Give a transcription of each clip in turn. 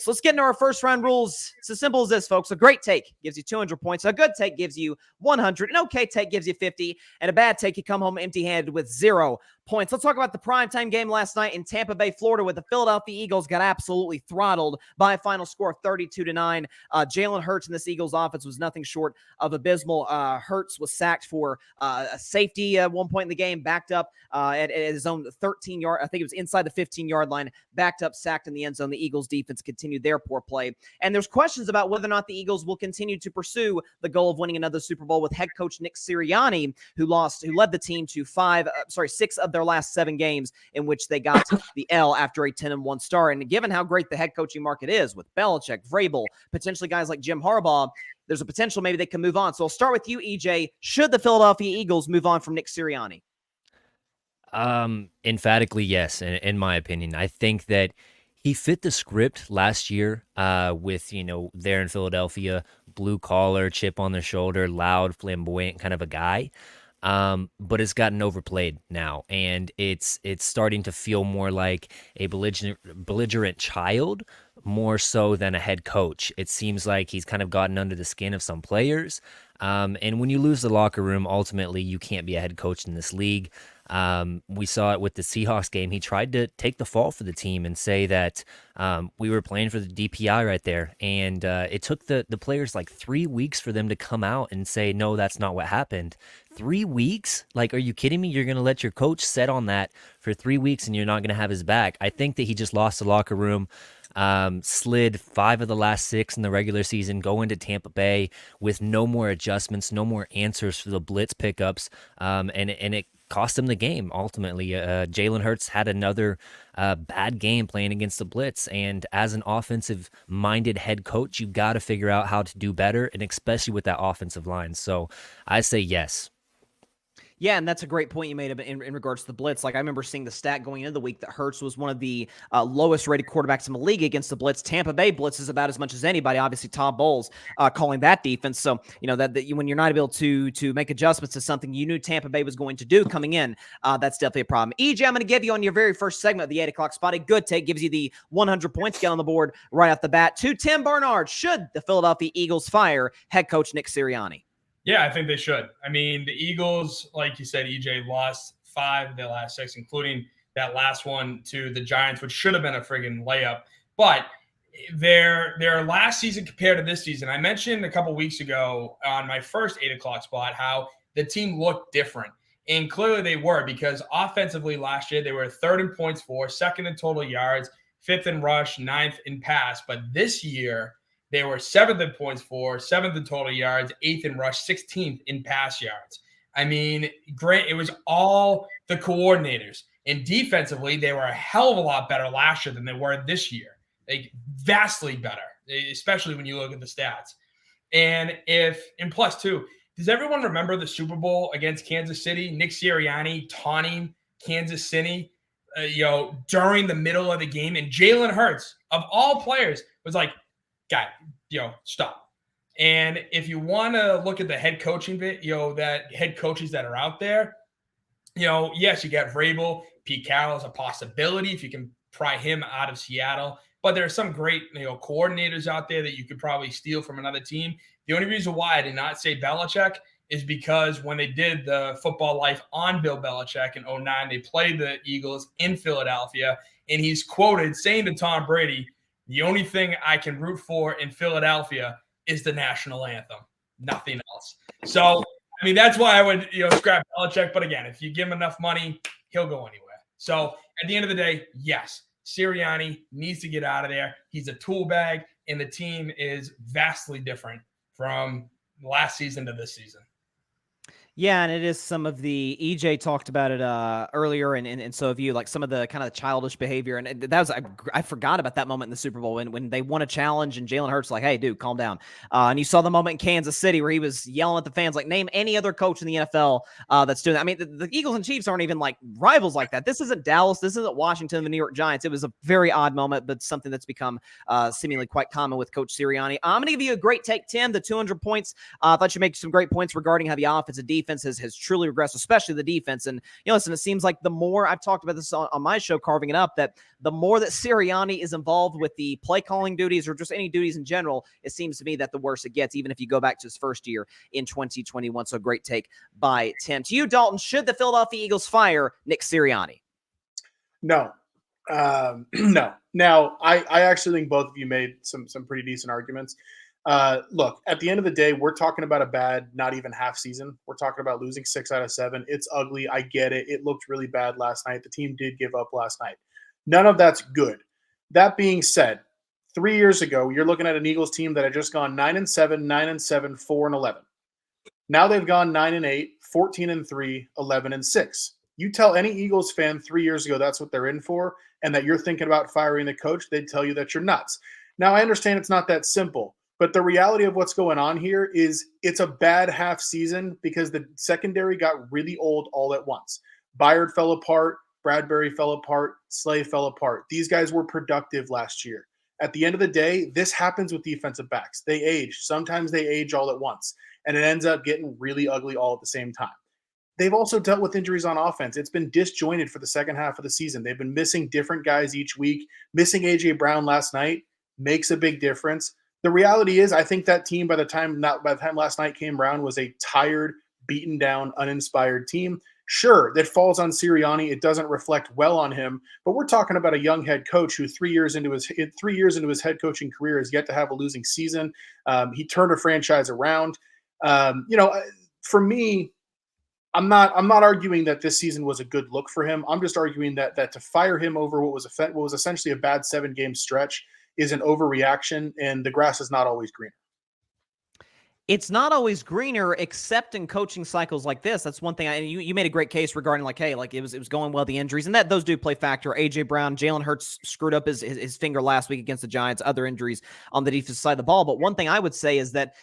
So let's get into our first round rules. It's as simple as this, folks. A great take gives you 200 points. A good take gives you 100. An okay take gives you 50. And a bad take, you come home empty-handed with 0 points. Let's talk about the primetime game last night in Tampa Bay, Florida, where the Philadelphia Eagles got absolutely throttled by a final score of 32-9. Jalen Hurts in this Eagles offense was nothing short of abysmal. Hurts was sacked for a safety at one point in the game, backed up at his own 13-yard. I think it was inside the 15-yard line, backed up, sacked in the end zone. The Eagles defense continued their poor play. And there's questions about whether or not the Eagles will continue to pursue the goal of winning another Super Bowl with head coach Nick Sirianni, who led the team to 6 of their last 7 games in which they got the L after a 10-1 start. And given how great the head coaching market is with Belichick, Vrabel, potentially guys like Jim Harbaugh, there's a potential maybe they can move on. So I'll start with you, EJ. Should the Philadelphia Eagles move on from Nick Sirianni? Emphatically, yes, in my opinion. I think that he fit the script last year with, there in Philadelphia, blue collar, chip on the shoulder, loud, flamboyant kind of a guy. But it's gotten overplayed now, and it's starting to feel more like a belligerent child, more so than a head coach. It seems like he's kind of gotten under the skin of some players. And when you lose the locker room, ultimately you can't be a head coach in this league. We saw it with the Seahawks game. He tried to take the fall for the team and say that we were playing for the DPI right there. And it took the players like 3 weeks for them to come out and say, no, that's not what happened. 3 weeks? Like, are you kidding me? You're going to let your coach set on that for 3 weeks and you're not going to have his back. I think that he just lost the locker room. Slid 5 of the last 6 in the regular season, go into Tampa Bay with no more adjustments, no more answers for the blitz pickups, and it cost him the game, ultimately. Jalen Hurts had another bad game playing against the blitz, and as an offensive-minded head coach, you got to figure out how to do better, and especially with that offensive line. So I say yes. Yeah, and that's a great point you made in regards to the blitz. Like, I remember seeing the stat going into the week that Hurts was one of the lowest-rated quarterbacks in the league against the blitz. Tampa Bay blitzes about as much as anybody. Obviously, Todd Bowles calling that defense. So, that when you're not able to make adjustments to something you knew Tampa Bay was going to do coming in, that's definitely a problem. EJ, I'm going to give you on your very first segment of the 8 o'clock spot a good take. Gives you the 100 points, get on the board right off the bat. To Tim Barnard, should the Philadelphia Eagles fire head coach Nick Sirianni? Yeah, I think they should. I mean, the Eagles, like you said, EJ, lost 5 of their last 6, including that last one to the Giants, which should have been a friggin' layup. But their last season compared to this season, I mentioned a couple weeks ago on my first 8 o'clock spot how the team looked different. And clearly they were, because offensively last year they were 3rd in points for, 2nd in total yards, 5th in rush, 9th in pass. But this year, they were 7th in points for, 7th in total yards, 8th in rush, 16th in pass yards. I mean, great. It was all the coordinators. And defensively, they were a hell of a lot better last year than they were this year. Like, vastly better, especially when you look at the stats. And plus too, does everyone remember the Super Bowl against Kansas City? Nick Sirianni taunting Kansas City, during the middle of the game. And Jalen Hurts, of all players, was like, guy, stop. And if you want to look at the head coaching bit, that head coaches that are out there, yes, you got Vrabel. Pete Carroll is a possibility if you can pry him out of Seattle. But there are some great, coordinators out there that you could probably steal from another team. The only reason why I did not say Belichick is because when they did the Football Life on Bill Belichick in 2009, they played the Eagles in Philadelphia, and he's quoted saying to Tom Brady, "The only thing I can root for in Philadelphia is the national anthem, nothing else." So, I mean, that's why I would, scrap Belichick. But again, if you give him enough money, he'll go anywhere. So at the end of the day, yes, Sirianni needs to get out of there. He's a tool bag, and the team is vastly different from last season to this season. Yeah, and it is some of the EJ talked about it earlier, and so have you, like some of the kind of childish behavior, and that was I forgot about that moment in the Super Bowl when they won a challenge and Jalen Hurts like, hey, dude, calm down. And you saw the moment in Kansas City where he was yelling at the fans like, name any other coach in the NFL that's doing that. I mean, the Eagles and Chiefs aren't even like rivals like that. This isn't Dallas. This isn't Washington, the New York Giants. It was a very odd moment, but something that's become seemingly quite common with Coach Sirianni. I'm going to give you a great take, Tim, the 200 points. I thought you make some great points regarding how the offensive defense defense has truly regressed, especially the defense. And, listen, it seems like the more I've talked about this on my show, Carving It Up, that the more that Sirianni is involved with the play calling duties or just any duties in general, it seems to me that the worse it gets, even if you go back to his first year in 2021. So great take by Tim. To you, Dalton, should the Philadelphia Eagles fire Nick Sirianni? No. No. Now, I actually think both of you made some pretty decent arguments. Look, at the end of the day, we're talking about a bad, not even half season. We're talking about losing 6 out of 7. It's ugly. I get it. It looked really bad last night. The team did give up last night. None of that's good. That being said, 3 years ago, you're looking at an Eagles team that had just gone 9-7, 9-7, 4-11. Now they've gone 9-8, 14-3, 11-6. You tell any Eagles fan 3 years ago that's what they're in for, and that you're thinking about firing the coach, they'd tell you that you're nuts. Now, I understand it's not that simple, but the reality of what's going on here is it's a bad half season because the secondary got really old all at once. Byard fell apart. Bradbury fell apart. Slay fell apart. These guys were productive last year. At the end of the day, this happens with defensive backs. They age. Sometimes they age all at once, and it ends up getting really ugly all at the same time. They've also dealt with injuries on offense. It's been disjointed for the second half of the season. They've been missing different guys each week. Missing A.J. Brown last night makes a big difference. The reality is, I think that team by the time last night came around was a tired, beaten down, uninspired team. Sure, that falls on Sirianni. It doesn't reflect well on him, but we're talking about a young head coach who 3 years into his head coaching career has yet to have a losing season. He turned a franchise around. For me, I'm not arguing that this season was a good look for him. I'm just arguing that to fire him over what was essentially a bad 7-game stretch is an overreaction, and the grass is not always greener. It's not always greener, except in coaching cycles like this. That's one thing. You made a great case regarding it was going well, the injuries, and that those do play factor. AJ Brown, Jalen Hurts screwed up his finger last week against the Giants. Other injuries on the defensive side of the ball. But one thing I would say is that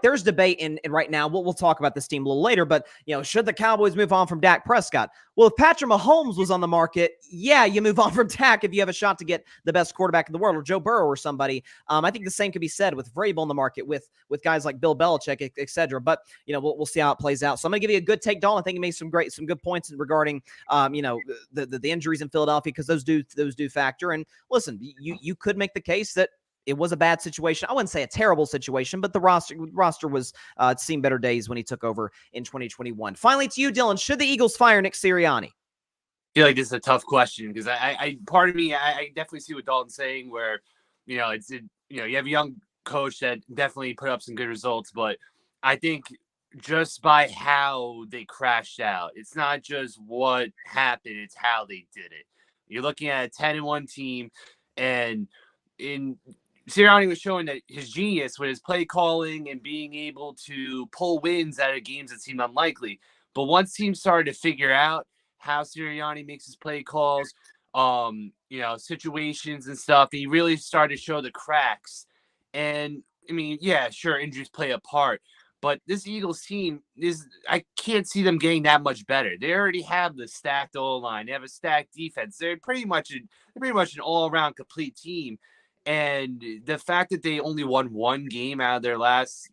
there's debate in right now. We'll talk about this team a little later. But should the Cowboys move on from Dak Prescott? Well, if Patrick Mahomes was on the market, yeah, you move on from Dak if you have a shot to get the best quarterback in the world, or Joe Burrow or somebody. I think the same could be said with Vrabel in the market, with guys like Bill Belichick, et cetera. But we'll see how it plays out. So I'm going to give you a good take, Dalton. I think you made some good points regarding the injuries in Philadelphia, because those do factor. And listen, you could make the case that it was a bad situation. I wouldn't say a terrible situation, but the roster was seen better days when he took over in 2021. Finally, to you, Dylan, should the Eagles fire Nick Sirianni? I feel like this is a tough question because I part of me, I definitely see what Dalton's saying, where you have a young coach that definitely put up some good results, but I think just by how they crashed out, it's not just what happened, it's how they did it. You're looking at a 10-1 team, and Sirianni was showing that his genius with his play calling and being able to pull wins out of games that seemed unlikely. But once teams started to figure out how Sirianni makes his play calls, situations and stuff, he really started to show the cracks. And I mean, yeah, sure, injuries play a part, but this Eagles team I can't see them getting that much better. They already have the stacked O-line. They have a stacked defense. They're pretty much an all-around complete team. And the fact that they only won one game out of their last,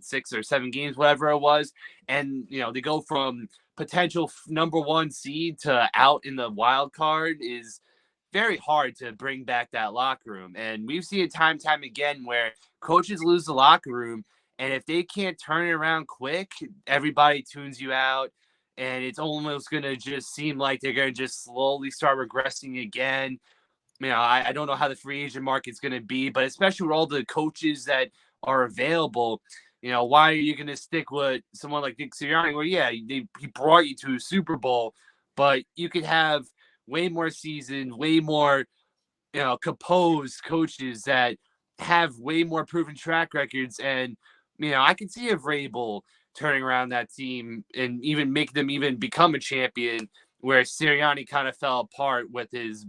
6 or 7 games, whatever it was, and they go from potential number 1 seed to out in the wild card is very hard to bring back that locker room. And we've seen it time again where coaches lose the locker room, and if they can't turn it around quick, everybody tunes you out, and it's almost going to just seem like they're going to just slowly start regressing again. I don't know how the free agent market's going to be, but especially with all the coaches that are available, why are you going to stick with someone like Nick Sirianni? Well, yeah, he brought you to a Super Bowl, but you could have way more seasoned, way more, composed coaches that have way more proven track records. And, I can see a Vrabel turning around that team and even make them even become a champion, where Sirianni kind of fell apart with his,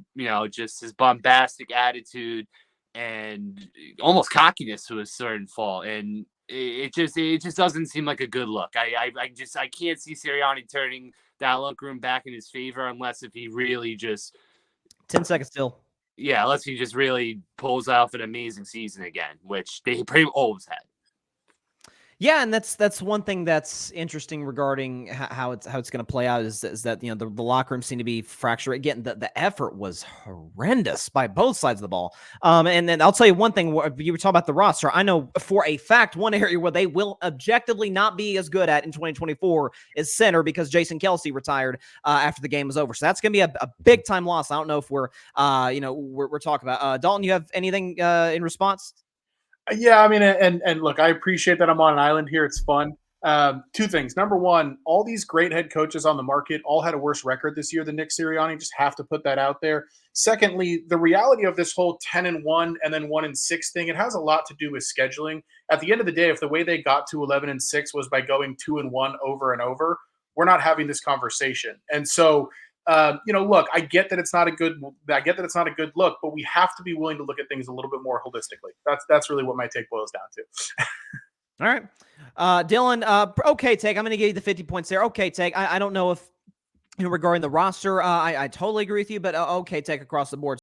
just his bombastic attitude and almost cockiness to a certain fault. And it just doesn't seem like a good look. I can't see Sirianni turning that locker room back in his favor unless if he really just 10 seconds still. Yeah, unless he just really pulls off an amazing season again, which they pretty always had. Yeah, and that's one thing that's interesting regarding how it's going to play out is that the locker room seemed to be fractured again. The effort was horrendous by both sides of the ball. And then I'll tell you one thing. You were talking about the roster. I know for a fact one area where they will objectively not be as good at in 2024 is center because Jason Kelsey retired after the game was over. So that's going to be a big time loss. I don't know if we're talking about Dalton. You have anything in response? Yeah, I mean, and look, I appreciate that I'm on an island here. It's fun. Two things. Number one, all these great head coaches on the market all had a worse record this year than Nick Sirianni. Just have to put that out there. Secondly, the reality of this whole 10-1 and then 1-6 thing, it has a lot to do with scheduling. At the end of the day, if the way they got to 11-6 was by going 2-1 over and over, we're not having this conversation. And so, look, I get that it's not a good look, but we have to be willing to look at things a little bit more holistically. That's really what my take boils down to. All right. Dylan, okay take. I'm going to give you the 50 points there. Okay take. I don't know if, regarding the roster, I totally agree with you, but okay take across the board.